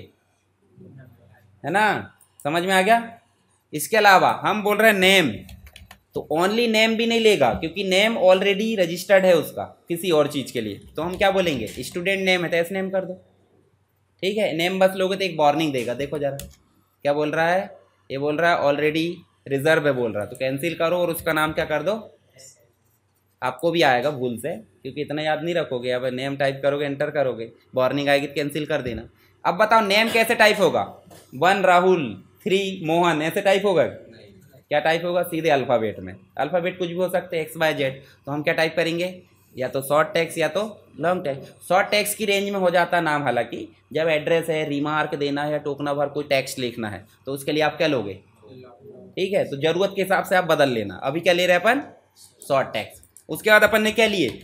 है ना, समझ में आ गया। इसके अलावा हम बोल रहे हैं नेम, तो ओनली नेम भी नहीं लेगा, क्योंकि नेम ऑलरेडी रजिस्टर्ड है उसका किसी और चीज़ के लिए। तो हम क्या बोलेंगे, स्टूडेंट नेम है तो एस नेम कर दो। ठीक है, नेम बस लोगे तो एक वार्निंग देगा, देखो जरा क्या बोल रहा है, ये बोल रहा है ऑलरेडी रिजर्व है बोल रहा है, तो कैंसिल करो और उसका नाम क्या कर दो, आपको भी आएगा भूल से, क्योंकि इतना याद नहीं रखोगे। अब नेम टाइप करोगे, एंटर करोगे, वार्निंग आएगी तो कैंसिल कर देना। अब बताओ नेम कैसे टाइप होगा, 1 राहुल, 3 मोहन, ऐसे टाइप होगा, क्या टाइप होगा, सीधे अल्फ़ाबेट में। अल्फ़ाबेट कुछ भी हो सकते हैं, XYZ। तो हम क्या टाइप करेंगे, या तो शॉर्ट टेक्स्ट या तो लॉन्ग टेक्स्ट। शॉर्ट टेक्स्ट की रेंज में हो जाता है नाम, हालांकि जब एड्रेस है, रिमार्क देना है या टोकना भर कोई टेक्स्ट लिखना है तो उसके लिए आप क्या लोगे। ठीक है, तो ज़रूरत के हिसाब से आप बदल लेना। अभी क्या ले रहे हैं अपन, शॉर्ट टेक्स्ट। उसके बाद अपन ने क्या लिए,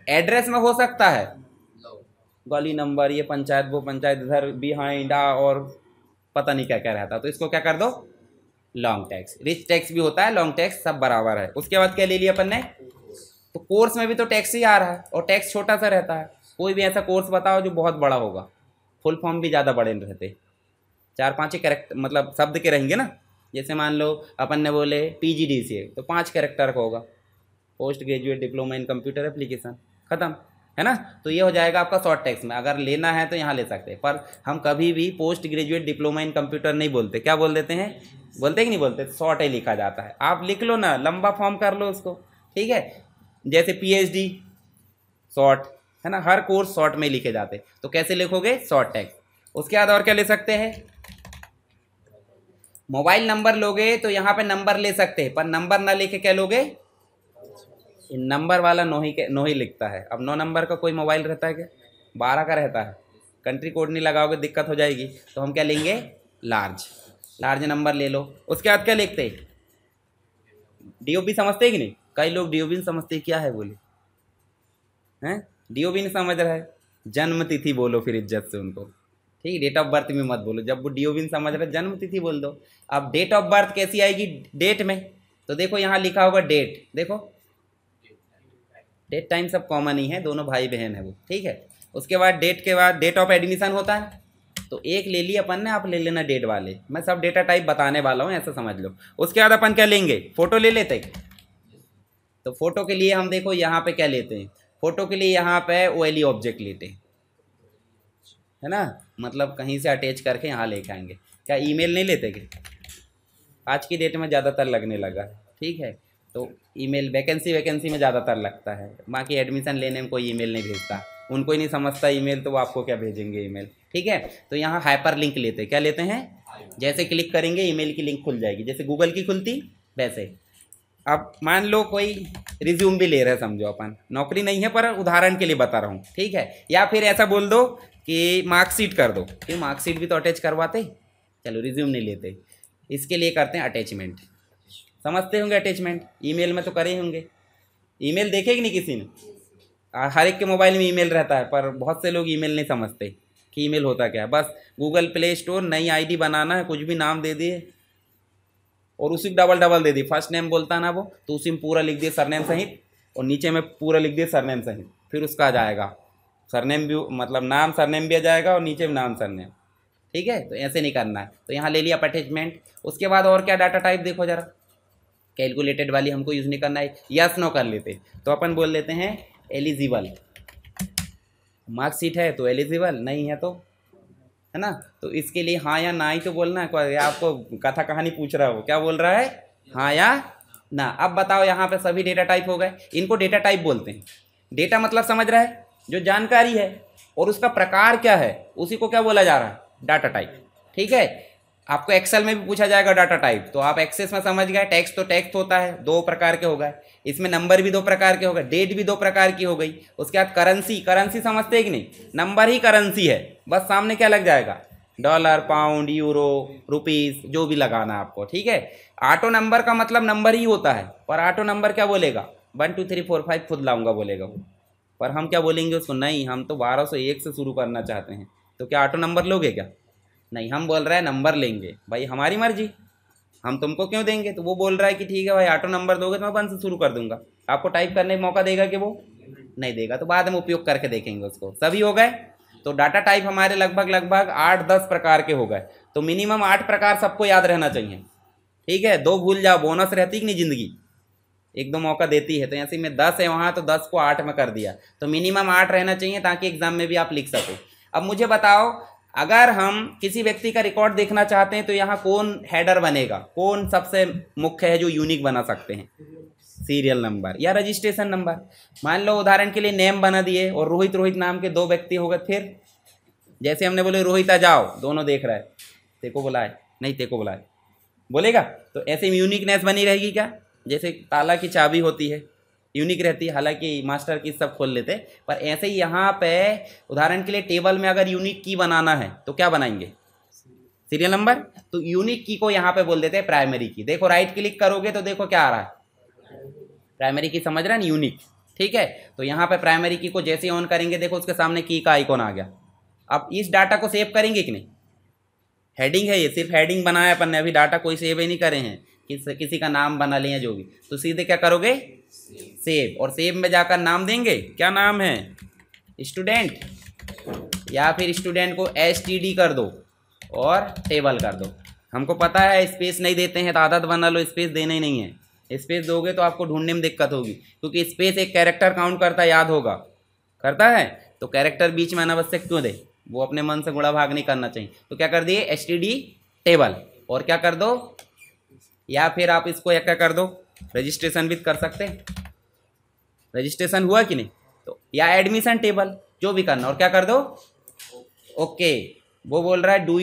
एड्रेस में हो सकता है गली नंबर, ये पंचायत वो पंचायत, इधर बिहाइंड और पता नहीं क्या क्या रहता, तो इसको क्या कर दो, लॉन्ग टेक्स्ट। रिच टेक्स्ट भी होता है, लॉन्ग टेक्स्ट, सब बराबर है। उसके बाद क्या ले लिया अपन ने, तो कोर्स में भी तो टेक्स्ट ही आ रहा है और टेक्स्ट छोटा सा रहता है। कोई भी ऐसा कोर्स बताओ जो बहुत बड़ा होगा, फुल फॉर्म भी ज़्यादा बड़े रहते, 4-5 ही कैरेक्टर मतलब शब्द के रहेंगे ना। जैसे मान लो अपन ने बोले PGDCA, तो 5 कैरेक्टर का होगा, post graduate diploma in computer application, ख़त्म, है ना। तो ये हो जाएगा आपका शॉर्ट टेक्स्ट में। अगर लेना है तो यहाँ ले सकते हैं, पर हम कभी भी post graduate diploma in computer नहीं बोलते। क्या बोल देते हैं, बोलते कि नहीं बोलते, शॉर्ट ही लिखा जाता है। आप लिख लो ना, लंबा फॉर्म कर लो उसको। ठीक है, जैसे PhD शॉर्ट, है ना, हर कोर्स शॉर्ट में लिखे जाते। तो कैसे लिखोगे, शॉर्ट टेक्स्ट। उसके बाद और क्या ले सकते हैं, मोबाइल नंबर लोगे तो यहाँ पे नंबर ले सकते हैं, पर नंबर ना लेके क्या लोगे, नंबर वाला नो ही लिखता है। अब 9 नंबर का कोई मोबाइल रहता है क्या, 12 का रहता है। कंट्री कोड नहीं लगाओगे दिक्कत हो जाएगी, तो हम क्या लेंगे, लार्ज नंबर ले लो। उसके बाद क्या लिखते हैं, DOB समझते हैं कि नहीं, कई लोग DOB नहीं समझते क्या है, बोले हैं DOB नहीं समझ रहा है, जन्म तिथि बोलो फिर इज्जत से उनको। ठीक, डेट ऑफ बर्थ में मत बोलो, जब वो DOB नहीं समझ रहे जन्म तिथि बोल दो। अब डेट ऑफ बर्थ कैसी आएगी, डेट में, तो देखो यहाँ लिखा होगा डेट, देखो डेट टाइम सब कॉमन ही है, दोनों भाई बहन है वो। ठीक है, उसके बाद डेट के बाद डेट ऑफ एडमिशन होता है, तो एक ले लिया अपन ने, आप ले लेना डेट वाले, मैं सब डेटा टाइप बताने वाला हूँ, ऐसा समझ लो। उसके बाद अपन क्या लेंगे, फोटो ले लेते हैं। तो फोटो के लिए हम देखो यहाँ पे क्या लेते हैं, फोटो के लिए यहाँ पे OLE ऑब्जेक्ट लेते हैं, है ना, मतलब कहीं से अटैच करके यहाँ लेके आएंगे। क्या ईमेल नहीं लेते क्या, आज की डेट में ज़्यादातर लगने लगा है। ठीक है, तो ईमेल वैकेंसी में ज़्यादातर लगता है, बाकी एडमिशन लेने में कोई ईमेल नहीं भेजता, उनको ही नहीं समझता ईमेल, तो वो आपको क्या भेजेंगे ईमेल। ठीक है, तो यहाँ हाइपर लिंक लेते हैं, क्या लेते हैं, जैसे क्लिक करेंगे ईमेल की लिंक खुल जाएगी, जैसे गूगल की खुलती वैसे। अब मान लो कोई रिज्यूम भी ले रहे हैं, समझो अपन, नौकरी नहीं है पर उदाहरण के लिए बता रहा हूँ, ठीक है। या फिर ऐसा बोल दो कि मार्कशीट कर दो, कि मार्कशीट भी तो अटैच करवाते, चलो रिज्यूम नहीं लेते, इसके लिए करते हैं अटैचमेंट। समझते होंगे अटैचमेंट, ईमेल में तो करे होंगे। ईमेल देखे कि नहीं किसी ने? हर एक के मोबाइल में ईमेल रहता है, पर बहुत से लोग ईमेल नहीं समझते कि ईमेल होता क्या है। बस गूगल प्ले स्टोर नई आईडी बनाना है, कुछ भी नाम दे दिए और उसी डबल डबल दे दी। फर्स्ट नेम बोलता है ना वो, तो उसी में पूरा लिख दिए सरनेम सहित, और नीचे में पूरा लिख दिए सरनेम सहित। फिर उसका आ जाएगा सरनेम भी, मतलब नाम सरनेम भी आ जाएगा और नीचे में नाम सरनेम, ठीक है। तो ऐसे नहीं करना है। तो यहाँ ले लिया अटैचमेंट। उसके बाद और क्या डाटा टाइप देखो जरा, कैलकुलेटेड वाली हमको यूज़ नहीं करना है, यस नो कर लेते। तो अपन बोल लेते हैं एलिजिबल। मार्कशीट है तो एलिजिबल, नहीं है तो, है ना। तो इसके लिए हाँ या ना ही तो बोलना है। आपको कथा कहानी पूछ रहा हो, क्या बोल रहा है, हाँ या ना। अब बताओ, यहाँ पे सभी डेटा टाइप हो गए, इनको डेटा टाइप बोलते हैं। डेटा मतलब समझ रहा है, जो जानकारी है और उसका प्रकार क्या है, उसी को क्या बोला जा रहा है, डाटा टाइप, ठीक है। आपको एक्सेल में भी पूछा जाएगा डाटा टाइप, तो आप एक्सेस में समझ गए। टेक्स्ट तो टेक्स्ट होता है, 2 प्रकार के हो गए। इसमें नंबर भी 2 प्रकार के हो गए, डेट भी 2 प्रकार की हो गई। उसके बाद करेंसी, करेंसी समझते हैं कि नहीं, नंबर ही करेंसी है, बस सामने क्या लग जाएगा, डॉलर, पाउंड, यूरो, रुपीस, जो भी लगाना है आपको, ठीक है। ऑटो नंबर का मतलब नंबर ही होता है, पर ऑटो नंबर क्या बोलेगा, 1 2 3 4 5 खुद लाऊंगा बोलेगा वो। पर हम क्या बोलेंगे उसको, नहीं हम तो 1201 से शुरू करना चाहते हैं, तो क्या ऑटो नंबर लोगे क्या, नहीं। हम बोल रहे हैं नंबर लेंगे, भाई हमारी मर्जी, हम तुमको क्यों देंगे। तो वो बोल रहा है कि ठीक है भाई, ऑटो नंबर दोगे तो मैं 1 से शुरू कर दूंगा। आपको टाइप करने का मौका देगा कि वो नहीं देगा, तो बाद में उपयोग करके देखेंगे उसको। सभी हो गए। तो डाटा टाइप हमारे लगभग 8-10 प्रकार के हो गए। तो मिनिमम 8 प्रकार सबको याद रहना चाहिए, ठीक है। 2 भूल जाओ, बोनस रहती कि नहीं जिंदगी, 1-2 मौका देती है। तो ऐसे में 10 है वहाँ, तो 10 को 8 में कर दिया। तो मिनिमम 8 रहना चाहिए, ताकि एग्जाम में भी आप लिख सको। अब मुझे बताओ, अगर हम किसी व्यक्ति का रिकॉर्ड देखना चाहते हैं तो यहाँ कौन हेडर बनेगा, कौन सबसे मुख्य है जो यूनिक बना सकते हैं, सीरियल नंबर या रजिस्ट्रेशन नंबर। मान लो उदाहरण के लिए नेम बना दिए, और रोहित रोहित नाम के 2 व्यक्ति हो गए। फिर जैसे हमने बोले रोहित आ जाओ, दोनों देख रहा है, तेको बुलाए, नहीं तेको बुलाए, बोलेगा। तो ऐसे में यूनिकनेस बनी रहेगी क्या, जैसे ताला की चाबी होती है, यूनिक रहती है। हालांकि मास्टर की सब खोल लेते, पर ऐसे ही यहाँ पे उदाहरण के लिए टेबल में अगर यूनिक की बनाना है तो क्या बनाएंगे, सीरियल नंबर। तो यूनिक की को यहाँ पे बोल देते हैं प्राइमरी की। देखो राइट क्लिक करोगे तो देखो क्या आ रहा है, प्राइमरी की, समझ रहा है ना, यूनिक, ठीक है। तो यहाँ पे प्राइमरी की को जैसे ऑन करेंगे, देखो उसके सामने की का आइकॉन आ गया। अब इस डाटा को सेव करेंगे कि नहीं, हेडिंग है ये, सिर्फ हेडिंग बनाया अपन ने, अभी डाटा कोई सेव ही नहीं करे हैं, किसी का नाम बना लिया जो भी। तो सीधे क्या करोगे, सेव, और सेव में जाकर नाम देंगे, क्या नाम है, स्टूडेंट, या फिर स्टूडेंट को STD कर दो और टेबल कर दो। हमको पता है स्पेस नहीं देते हैं, तो आदत बना लो, स्पेस देना ही नहीं है। स्पेस दोगे तो आपको ढूंढने में दिक्कत होगी, क्योंकि स्पेस एक कैरेक्टर काउंट करता है, याद होगा, करता है। तो कैरेक्टर बीच में अनावश्यक क्यों दे, वो अपने मन से गुणा भाग नहीं करना चाहिए। तो क्या कर दिए, STD टेबल, और क्या कर दो, या फिर आप इसको क्या कर दो, रजिस्ट्रेशन भी कर सकते हैं। रजिस्ट्रेशन हुआ कि नहीं, तो या एडमिशन टेबल, जो भी करना, और क्या कर दो, ओके। वो बोल रहा है do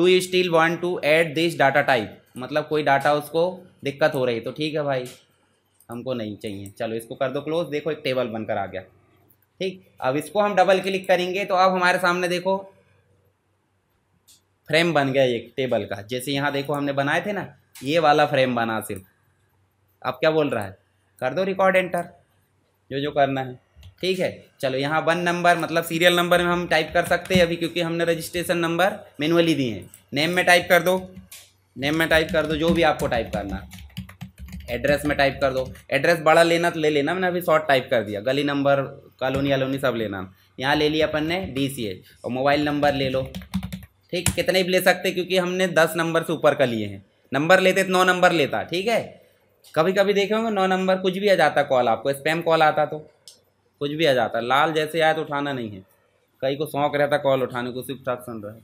you still want to add this data type, मतलब कोई डाटा उसको दिक्कत हो रही, तो ठीक है भाई हमको नहीं चाहिए, चलो इसको कर दो क्लोज। देखो एक टेबल बनकर आ गया, ठीक। अब इसको हम डबल क्लिक करेंगे तो अब हमारे सामने देखो फ्रेम बन गया एक टेबल का। जैसे यहाँ देखो हमने बनाए थे ना, ये वाला फ्रेम बना सिर्फ। अब क्या बोल रहा है, कर दो रिकॉर्ड एंटर, जो करना है, ठीक है। चलो यहाँ 1 नंबर मतलब सीरियल नंबर में हम टाइप कर सकते हैं अभी, क्योंकि हमने रजिस्ट्रेशन नंबर मैनुअली दिए हैं। नेम में टाइप कर दो, नेम में टाइप कर दो जो भी आपको टाइप करना। एड्रेस में टाइप कर दो, एड्रेस बड़ा लेना तो ले लेना, मैंने अभी शॉर्ट टाइप कर दिया, गली नंबर, कॉलोनी अलोनी सब लेना। यहाँ ले लिया अपन ने DCH, और मोबाइल नंबर ले लो, ठीक। कितने भी ले सकते, क्योंकि हमने 10 नंबर से ऊपर का लिए हैं। नंबर लेते तो 9 नंबर लेता, ठीक है। कभी कभी देखे होंगे 9 नंबर कुछ भी आ जाता कॉल, आपको स्पैम कॉल आता तो कुछ भी आ जाता, लाल जैसे आया तो उठाना नहीं है। कई को शौक रहता कॉल उठाने को, सिर्फ साथ सुन रहा है,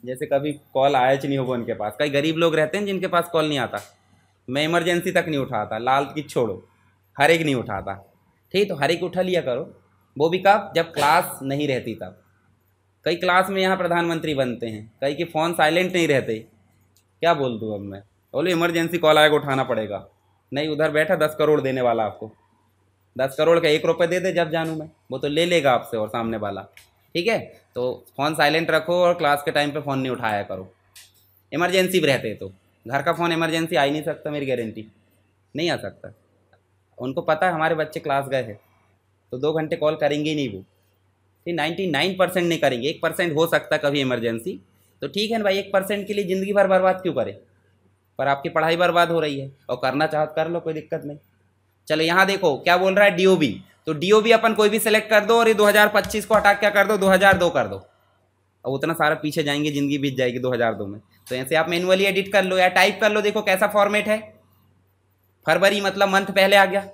जैसे कभी कॉल आया नहीं होगा उनके पास। कई गरीब लोग रहते हैं जिनके पास कॉल नहीं आता, मैं इमरजेंसी तक नहीं उठाता, लाल की छोड़ो, हर एक नहीं उठाता, ठीक। तो हर एक उठा लिया करो, वो भी कब, जब क्लास नहीं रहती तब, कई क्लास में यहाँ प्रधानमंत्री बनते हैं, कई के फ़ोन साइलेंट नहीं रहते। क्या बोल दूँ अब मैं? बोलो इमरजेंसी कॉल आएगा उठाना पड़ेगा। नहीं, उधर बैठा 10 करोड़ देने वाला आपको, 10 करोड़ का 1 रुपये दे दे जब जानूँ मैं, वो तो ले लेगा आपसे और सामने वाला। ठीक है, तो फ़ोन साइलेंट रखो और क्लास के टाइम पे फ़ोन नहीं उठाया करो। इमरजेंसी भी रहते तो घर का फ़ोन इमरजेंसी आ ही नहीं सकता, मेरी गारंटी नहीं आ सकता। उनको पता है हमारे बच्चे क्लास गए हैं तो 2 घंटे कॉल करेंगे ही नहीं वो। फिर 99% नहीं करेंगे, 1% हो सकता कभी इमरजेंसी, तो ठीक है ना भाई, 1% के लिए ज़िंदगी भर बर्बाद क्यों करें? पर आपकी पढ़ाई बर्बाद हो रही है और करना चाहो तो कर लो, कोई दिक्कत नहीं। चलो यहाँ देखो क्या बोल रहा है, DOB। तो DOB अपन कोई भी सिलेक्ट कर दो और ये 2025 को हटा क्या कर दो, 2002 कर दो। अब उतना सारा पीछे जाएंगे, ज़िंदगी बीत जाएगी 2002 में। तो ऐसे आप मैनुअली एडिट कर लो या टाइप कर लो। देखो कैसा फॉर्मेट है, फरवरी मतलब मंथ पहले आ गया,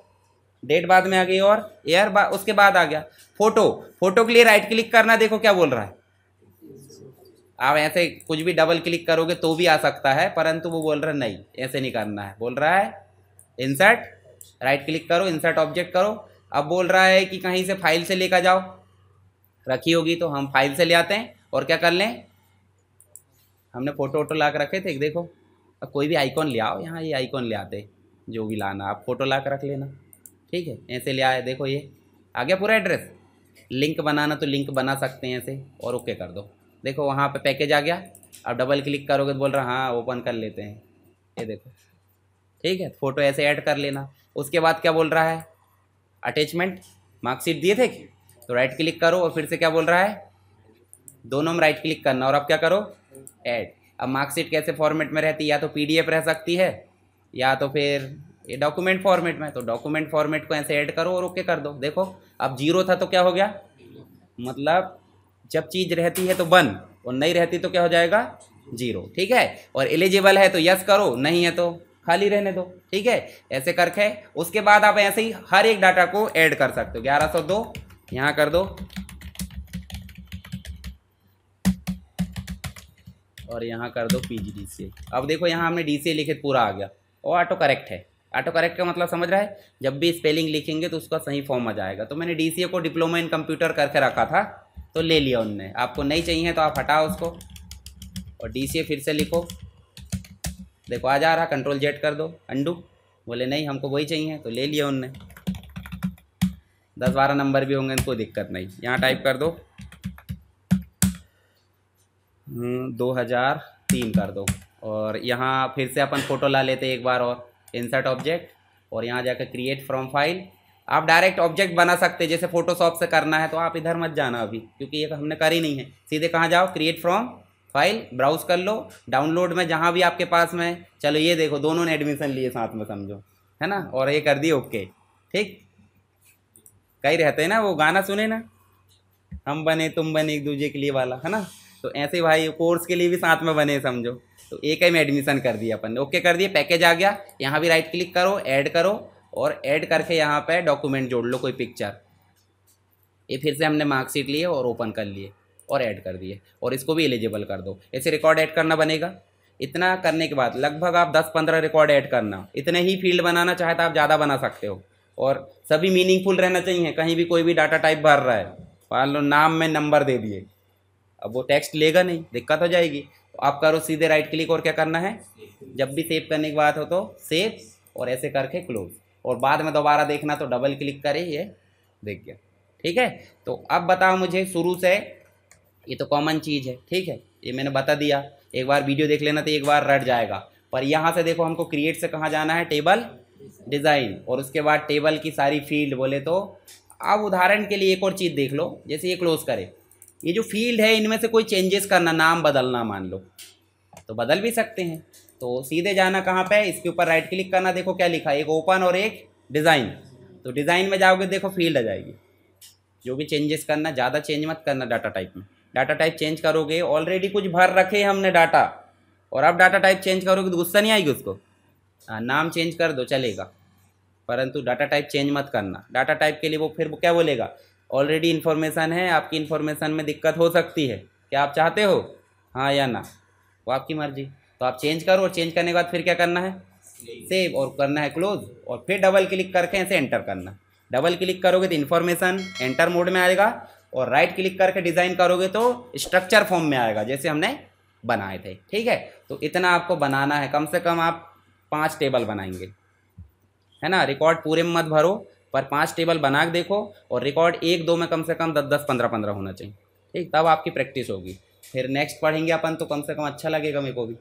डेट बाद में आ गई और ईयर उसके बाद आ गया। फोटो के लिए राइट क्लिक करना, देखो क्या बोल रहा है। आप ऐसे कुछ भी डबल क्लिक करोगे तो भी आ सकता है, परंतु वो बोल रहा है नहीं, ऐसे नहीं करना है। बोल रहा है इंसर्ट, राइट क्लिक करो, इंसर्ट ऑब्जेक्ट करो। अब बोल रहा है कि कहीं से फाइल से लेकर जाओ, रखी होगी तो हम फाइल से ले आते हैं और क्या कर लें, हमने फोटो वोटो ला कर रखे थे, देखो अब कोई भी आइकॉन ले आओ, यहाँ ये आइकॉन ले आते, जो भी लाना आप फोटो ला कर रख लेना। ठीक है, ऐसे ले आए, देखो ये आ गया पूरा एड्रेस। लिंक बनाना तो लिंक बना सकते हैं ऐसे और ओके कर दो। देखो वहाँ पे पैकेज आ गया। अब डबल क्लिक करोगे तो बोल रहा हाँ ओपन कर लेते हैं, ये देखो। ठीक है, फ़ोटो ऐसे ऐड कर लेना। उसके बाद क्या बोल रहा है, अटैचमेंट, मार्कशीट दिए थे तो राइट क्लिक करो और फिर से क्या बोल रहा है, दोनों में राइट क्लिक करना और अब क्या करो, ऐड। अब मार्कशीट कैसे फॉर्मेट में रहती है, या तो PDF रह सकती है या तो फिर ये डॉक्यूमेंट फॉर्मेट में। तो डॉक्यूमेंट फॉर्मेट को ऐसे ऐड करो और ओके कर दो। देखो अब 0 था तो क्या हो गया, मतलब जब चीज़ रहती है तो 1 और नहीं रहती तो क्या हो जाएगा, 0। ठीक है, और एलिजिबल है तो यस करो, नहीं है तो खाली रहने दो। ठीक है, ऐसे करके उसके बाद आप ऐसे ही हर एक डाटा को ऐड कर सकते हो। 1102 यहाँ कर दो और यहाँ कर दो PGDCA। अब देखो यहाँ हमने DCA लिखे पूरा आ गया और ऑटो करेक्ट है। ऑटो करेक्ट का मतलब समझ रहा है, जब भी स्पेलिंग लिखेंगे तो उसका सही फॉर्म आ जाएगा। तो मैंने DCA को डिप्लोमा इन कंप्यूटर करके रखा था तो ले लिया उनने। आपको नहीं चाहिए तो आप हटाओ उसको और DCA फिर से लिखो। देखो आ जा रहा, Ctrl Z कर दो, अंडू। बोले नहीं हमको वही चाहिए तो ले लिया उनने। 10-12 नंबर भी होंगे, कोई दिक्कत नहीं। यहाँ टाइप कर दो 2003 कर दो और यहाँ फिर से अपन फ़ोटो ला लेते एक बार और, इंसर्ट ऑब्जेक्ट और यहाँ जाकर क्रिएट फ्रॉम फाइल। आप डायरेक्ट ऑब्जेक्ट बना सकते हैं, जैसे फोटोशॉप से करना है तो आप इधर मत जाना अभी, क्योंकि ये हमने करी नहीं है। सीधे कहाँ जाओ, क्रिएट फ्रॉम फाइल, ब्राउज कर लो, डाउनलोड में जहाँ भी आपके पास में। चलो ये देखो दोनों ने एडमिशन लिए साथ में, समझो है ना, और ये कर दिए ओके। ठीक, कई रहते हैं ना वो गाना सुने ना, हम बने तुम बने एक दूसरे के लिए वाला, है ना। तो ऐसे भाई कोर्स के लिए भी साथ में बने समझो। तो एक ही में एडमिशन कर दिया अपन ने, ओके कर दिए, पैकेज आ गया। यहाँ भी राइट क्लिक करो, ऐड करो और ऐड करके यहाँ पे डॉक्यूमेंट जोड़ लो, कोई पिक्चर। ये फिर से हमने मार्कशीट लिए और ओपन कर लिए और ऐड कर दिए और इसको भी एलिजिबल कर दो। ऐसे रिकॉर्ड ऐड करना बनेगा। इतना करने के बाद लगभग आप 10-15 रिकॉर्ड ऐड करना। इतने ही फील्ड बनाना चाहे तो आप ज़्यादा बना सकते हो और सभी मीनिंगफुल रहना चाहिए। कहीं भी कोई भी डाटा टाइप भर रहा है, मान लो नाम में नंबर दे दिए, अब वो टेक्स्ट लेगा नहीं, दिक्कत हो जाएगी। तो आप करो सीधे राइट क्लिक और क्या करना है, जब भी सेव करने की बात हो तो सेव और ऐसे करके क्लोज, और बाद में दोबारा देखना तो डबल क्लिक करे, ये देख गया। ठीक है, तो अब बताओ मुझे शुरू से, ये तो कॉमन चीज़ है। ठीक है, ये मैंने बता दिया, एक बार वीडियो देख लेना तो एक बार रट जाएगा। पर यहाँ से देखो हमको क्रिएट से कहाँ जाना है, टेबल डिज़ाइन, और उसके बाद टेबल की सारी फील्ड बोले तो। अब उदाहरण के लिए एक और चीज़ देख लो, जैसे ये क्लोज करे, ये जो फील्ड है इनमें से कोई चेंजेस करना, नाम बदलना मान लो तो बदल भी सकते हैं। तो सीधे जाना कहाँ पे, इसके ऊपर राइट क्लिक करना, देखो क्या लिखा है, एक ओपन और एक डिज़ाइन। तो डिज़ाइन में जाओगे देखो फील्ड आ जाएगी। जो भी चेंजेस करना, ज़्यादा चेंज मत करना डाटा टाइप में। डाटा टाइप चेंज करोगे, ऑलरेडी कुछ भर रखे हमने डाटा, और अब डाटा टाइप चेंज करोगे तो गुस्सा नहीं आएगी उसको। नाम चेंज कर दो चलेगा, परंतु डाटा टाइप चेंज मत करना। डाटा टाइप के लिए वो फिर क्या बोलेगा, ऑलरेडी इन्फॉर्मेशन है, आपकी इन्फॉर्मेशन में दिक्कत हो सकती है, क्या आप चाहते हो हाँ या ना, वो आपकी मर्जी। तो आप चेंज करो और चेंज करने के बाद फिर क्या करना है, सेव, और करना है क्लोज, और फिर डबल क्लिक करके ऐसे एंटर करना। डबल क्लिक करोगे तो इन्फॉर्मेशन एंटर मोड में आएगा और राइट क्लिक करके डिज़ाइन करोगे तो स्ट्रक्चर फॉर्म में आएगा जैसे हमने बनाए थे। ठीक है, तो इतना आपको बनाना है, कम से कम आप 5 टेबल बनाएंगे, है ना। रिकॉर्ड पूरे में मत भरो, पर 5 टेबल बना के देखो, और रिकॉर्ड 1-2 में कम से कम 10-10, 15-15 होना चाहिए। ठीक, तब आपकी प्रैक्टिस होगी। फिर नेक्स्ट पढ़ेंगे अपन तो कम से कम अच्छा लगेगा मेरे को भी।